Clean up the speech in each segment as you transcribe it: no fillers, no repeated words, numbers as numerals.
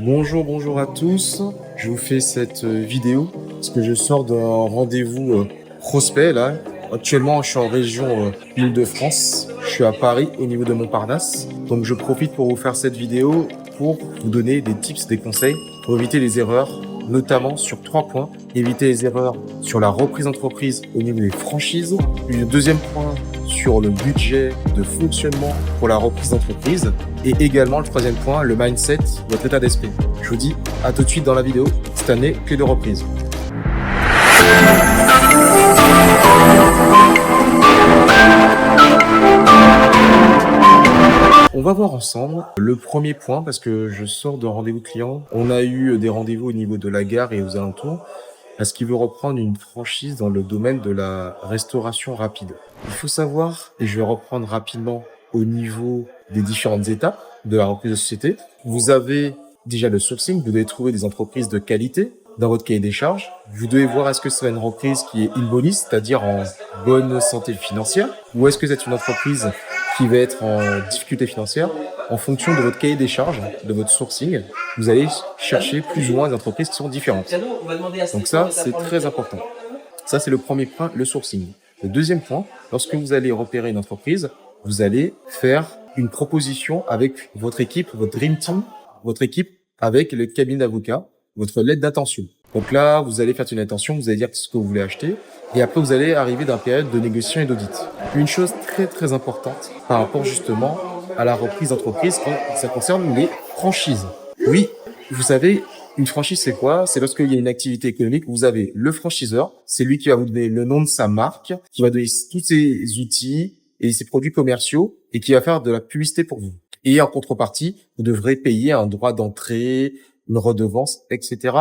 Bonjour à tous. Je vous fais cette vidéo parce que je sors d'un rendez-vous prospect là. Actuellement, je suis en région Île-de-France. Je suis à Paris au niveau de Montparnasse. Donc, je profite pour vous faire cette vidéo pour vous donner des tips, des conseils pour éviter les erreurs, notamment sur 3 points. Éviter les erreurs sur la reprise d'entreprise au niveau des franchises. Le deuxième point sur le budget de fonctionnement pour la reprise d'entreprise. Et également, le troisième point, le mindset, votre état d'esprit. Je vous dis à tout de suite dans la vidéo. Cette année, que de reprise. On va voir ensemble le premier point parce que je sors d'un rendez-vous client. On a eu des rendez-vous au niveau de la gare et aux alentours. Est-ce qu'il veut reprendre une franchise dans le domaine de la restauration rapide? Il faut savoir, et je vais reprendre rapidement au niveau des différentes étapes de la reprise de société. Vous avez déjà le sourcing, vous devez trouver des entreprises de qualité dans votre cahier des charges. Vous devez voir est-ce que c'est une entreprise qui est in bonis, c'est-à-dire en bonne santé financière, ou est-ce que c'est une entreprise qui va être en difficulté financière. En fonction de votre cahier des charges, de votre sourcing, vous allez chercher plus ou moins des entreprises qui sont différentes. Donc ça, c'est très important. Ça, c'est le premier point, le sourcing. Le deuxième point, lorsque vous allez repérer une entreprise, vous allez faire une proposition avec votre équipe, votre dream team, votre équipe avec le cabinet d'avocat, votre lettre d'intention. Donc là, vous allez faire une intention, vous allez dire ce que vous voulez acheter, et après vous allez arriver dans une période de négociation et d'audit. Une chose très importante par rapport justement à la reprise d'entreprise quand ça concerne les franchises. Oui, vous savez, une franchise c'est quoi? C'est lorsqu'il y a une activité économique, vous avez le franchiseur, c'est lui qui va vous donner le nom de sa marque, qui va donner tous ses outils et ses produits commerciaux et qui va faire de la publicité pour vous. Et en contrepartie, vous devrez payer un droit d'entrée, une redevance, etc.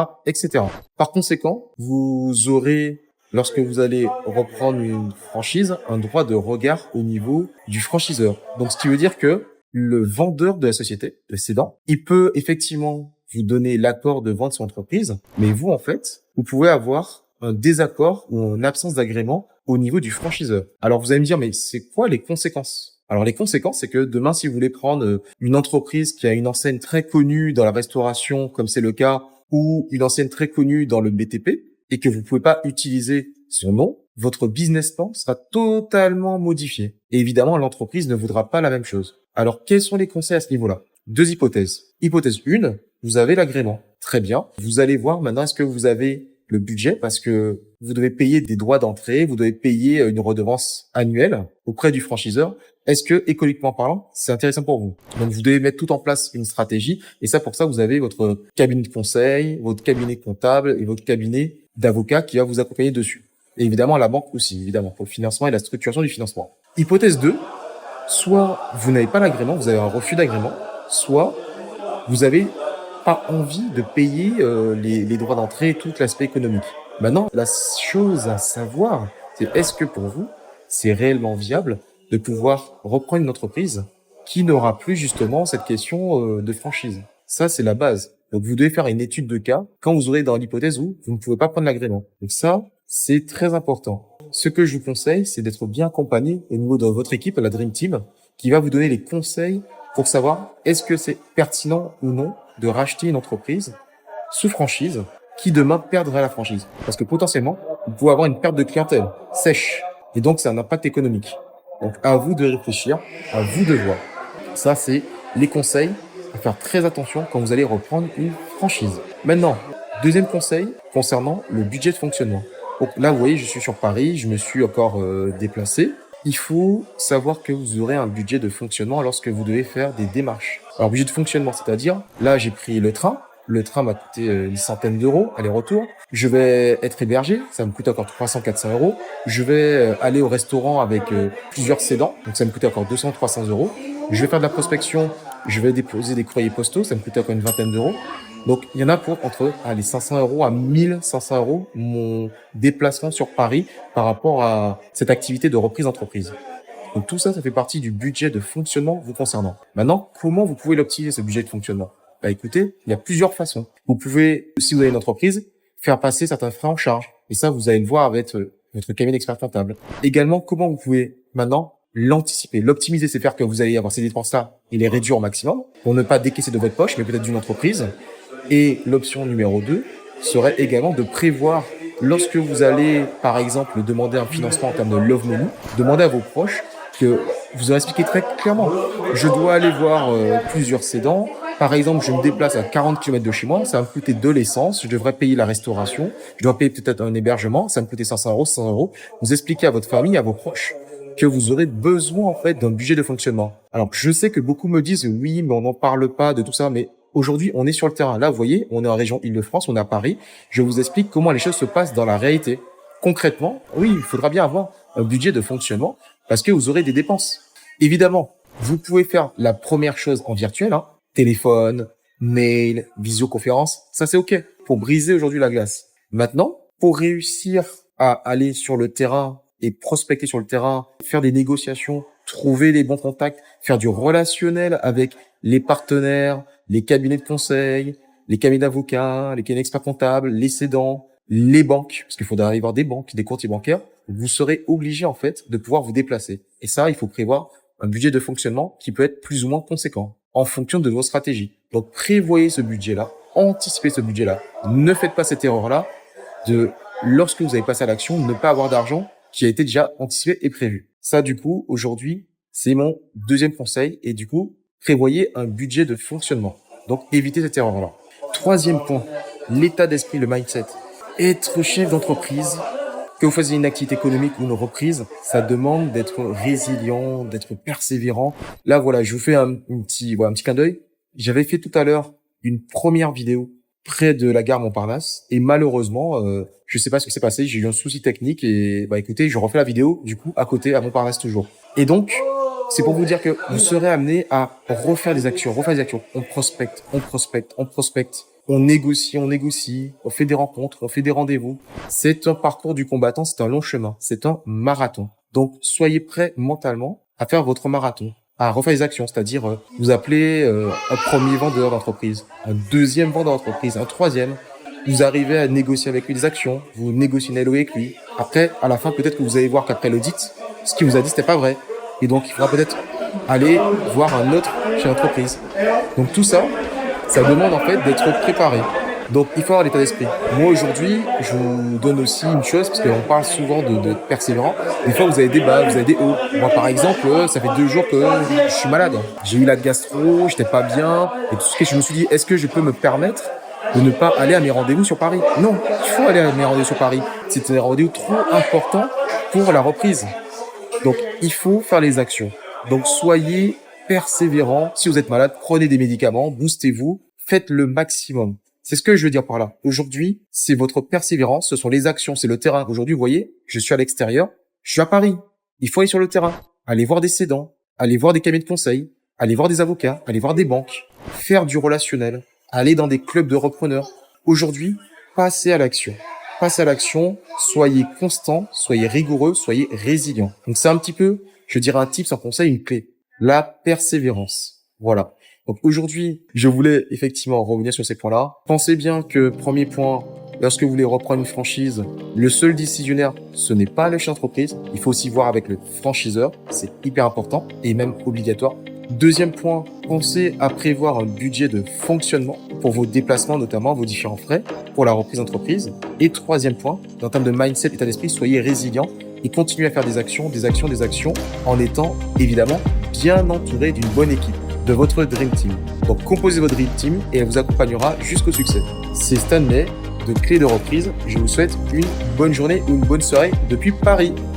Par conséquent, vous aurez, lorsque vous allez reprendre une franchise, un droit de regard au niveau du franchiseur. Donc, ce qui veut dire que le vendeur de la société, le cédant, il peut effectivement vous donner l'accord de vendre son entreprise, mais vous, en fait, vous pouvez avoir un désaccord ou une absence d'agrément au niveau du franchiseur. Alors, vous allez me dire, mais c'est quoi les conséquences? Alors, les conséquences, c'est que demain, si vous voulez prendre une entreprise qui a une enseigne très connue dans la restauration, comme c'est le cas, ou une enseigne très connue dans le BTP, et que vous pouvez pas utiliser son nom, votre business plan sera totalement modifié. Et évidemment, l'entreprise ne voudra pas la même chose. Alors, quels sont les conseils à ce niveau-là? 2 hypothèses. Hypothèse 1, vous avez l'agrément. Très bien. Vous allez voir maintenant, est-ce que vous avez le budget, parce que vous devez payer des droits d'entrée, vous devez payer une redevance annuelle auprès du franchiseur. Est-ce que, économiquement parlant, c'est intéressant pour vous? Donc, vous devez mettre tout en place une stratégie. Et ça, pour ça, vous avez votre cabinet de conseil, votre cabinet comptable et votre cabinet d'avocat qui va vous accompagner dessus. Et évidemment, la banque aussi, évidemment, pour le financement et la structuration du financement. Hypothèse 2, soit vous n'avez pas l'agrément, vous avez un refus d'agrément, soit vous avez pas envie de payer les droits d'entrée et tout l'aspect économique. Maintenant, la chose à savoir, c'est est-ce que pour vous, c'est réellement viable de pouvoir reprendre une entreprise qui n'aura plus justement cette question de franchise. Ça, c'est la base. Donc, vous devez faire une étude de cas quand vous aurez dans l'hypothèse où vous ne pouvez pas prendre l'agrément. Donc ça, c'est très important. Ce que je vous conseille, c'est d'être bien accompagné au niveau de votre équipe, la Dream Team, qui va vous donner les conseils pour savoir est-ce que c'est pertinent ou non de racheter une entreprise sous franchise qui demain perdrait la franchise. Parce que potentiellement, vous pouvez avoir une perte de clientèle sèche. Et donc, c'est un impact économique. Donc, à vous de réfléchir, à vous de voir. Ça, c'est les conseils à faire très attention quand vous allez reprendre une franchise. Maintenant, deuxième conseil concernant le budget de fonctionnement. Donc là, vous voyez, je suis sur Paris, je me suis encore déplacé. Il faut savoir que vous aurez un budget de fonctionnement lorsque vous devez faire des démarches. Alors, budget de fonctionnement, c'est-à-dire, là, j'ai pris le train. Le train m'a coûté une centaine d'euros, aller-retour. Je vais être hébergé, ça me coûte encore 300-400 euros. Je vais aller au restaurant avec plusieurs cédants, donc ça me coûte encore 200-300 euros. Je vais faire de la prospection, je vais déposer des courriers postaux, ça me coûte encore une vingtaine d'euros. Donc, il y en a pour entre 500 euros à 1500 euros mon déplacement sur Paris par rapport à cette activité de reprise d'entreprise. Donc, tout ça, ça fait partie du budget de fonctionnement vous concernant. Maintenant, comment vous pouvez l'optimiser, ce budget de fonctionnement? Bah, écoutez, il y a plusieurs façons. Vous pouvez, si vous avez une entreprise, faire passer certains frais en charge. Et ça, vous allez le voir avec votre cabinet d'expert comptable. Également, comment vous pouvez maintenant l'anticiper, l'optimiser, c'est faire que vous allez avoir ces dépenses-là et les réduire au maximum pour ne pas décaisser de votre poche, mais peut-être d'une entreprise. Et l'option numéro 2 serait également de prévoir, lorsque vous allez, par exemple, demander un financement en termes de love money, demandez à vos proches que vous leur expliquez très clairement. Je dois aller voir plusieurs cédants. Par exemple, je me déplace à 40 km de chez moi, ça va me coûter de l'essence, je devrais payer la restauration, je dois payer peut-être un hébergement, ça va me coûter 500 euros, 600 euros. Vous expliquez à votre famille, à vos proches, que vous aurez besoin en fait d'un budget de fonctionnement. Alors je sais que beaucoup me disent oui, mais on n'en parle pas de tout ça, mais aujourd'hui on est sur le terrain. Là, vous voyez, on est en région Île-de-France, on est à Paris. Je vous explique comment les choses se passent dans la réalité. Concrètement, oui, il faudra bien avoir un budget de fonctionnement parce que vous aurez des dépenses. Évidemment, vous pouvez faire la première chose en virtuel, hein, téléphone, mail, visioconférence, ça c'est OK pour briser aujourd'hui la glace. Maintenant, pour réussir à aller sur le terrain et prospecter sur le terrain, faire des négociations, trouver les bons contacts, faire du relationnel avec les partenaires, les cabinets de conseil, les cabinets d'avocats, les cabinets d'experts comptables, les cédants, les banques, parce qu'il faudra aller voir des banques, des courtiers bancaires, vous serez obligé en fait de pouvoir vous déplacer. Et ça, il faut prévoir un budget de fonctionnement qui peut être plus ou moins conséquent en fonction de vos stratégies. Donc prévoyez ce budget-là, anticipez ce budget-là. Ne faites pas cette erreur-là de, lorsque vous avez passé à l'action, ne pas avoir d'argent qui a été déjà anticipé et prévu. Ça, du coup, aujourd'hui, c'est mon deuxième conseil. Et du coup, prévoyez un budget de fonctionnement. Donc, évitez cette erreur-là. Troisième point, l'état d'esprit, le mindset. Être chef d'entreprise, que vous fassiez une activité économique ou une reprise, ça demande d'être résilient, d'être persévérant. Là, voilà, je vous fais un petit clin d'œil. J'avais fait tout à l'heure une première vidéo près de la gare Montparnasse et malheureusement, je sais pas ce qui s'est passé, j'ai eu un souci technique et écoutez, je refais la vidéo du coup à côté à Montparnasse toujours. Et donc, c'est pour vous dire que vous serez amené à refaire des actions. On prospecte, on négocie, on fait des rencontres, on fait des rendez-vous. C'est un parcours du combattant, c'est un long chemin, c'est un marathon. Donc, soyez prêts mentalement à faire votre marathon, à refaire des actions, c'est-à-dire vous appelez un premier vendeur d'entreprise, un deuxième vendeur d'entreprise, un troisième. Vous arrivez à négocier avec lui des actions, vous négociez une LOI avec lui. Après, à la fin, peut-être que vous allez voir qu'après l'audit, ce qu'il vous a dit, c'était pas vrai. Et donc, il faudra peut-être aller voir un autre chez l'entreprise. Donc, tout ça, ça demande en fait d'être préparé. Donc, il faut avoir l'état d'esprit. Moi, aujourd'hui, je vous donne aussi une chose, parce qu'on parle souvent de persévérant. Des fois, vous avez des bas, vous avez des hauts. Moi, par exemple, ça fait 2 jours que je suis malade. J'ai eu la gastro, j'étais pas bien. Et tout ce que je me suis dit, est-ce que je peux me permettre de ne pas aller à mes rendez-vous sur Paris? Non, il faut aller à mes rendez-vous sur Paris. C'est un rendez-vous trop important pour la reprise. Donc, il faut faire les actions. Donc, soyez persévérants. Si vous êtes malade, prenez des médicaments, boostez-vous, faites le maximum. C'est ce que je veux dire par là. Aujourd'hui, c'est votre persévérance, ce sont les actions, c'est le terrain. Aujourd'hui, vous voyez, je suis à l'extérieur, je suis à Paris. Il faut aller sur le terrain, aller voir des cédants, aller voir des cabinets de conseil, aller voir des avocats, aller voir des banques, faire du relationnel, aller dans des clubs de repreneurs. Aujourd'hui, passez à l'action. Passez à l'action, soyez constant, soyez rigoureux, soyez résilient. Donc c'est un petit peu, je dirais un tip, un conseil, une clé. La persévérance. Voilà. Donc aujourd'hui, je voulais effectivement revenir sur ces points-là. Pensez bien que, premier point, lorsque vous voulez reprendre une franchise, le seul décisionnaire, ce n'est pas le chef d'entreprise. Il faut aussi voir avec le franchiseur. C'est hyper important et même obligatoire. Deuxième point, pensez à prévoir un budget de fonctionnement pour vos déplacements, notamment vos différents frais pour la reprise d'entreprise. Et troisième point, en termes de mindset, état d'esprit, soyez résilient et continuez à faire des actions en étant évidemment bien entouré d'une bonne équipe, de votre Dream Team. Donc composez votre Dream Team et elle vous accompagnera jusqu'au succès. C'est Stanley de Clé de Reprise. Je vous souhaite une bonne journée ou une bonne soirée depuis Paris.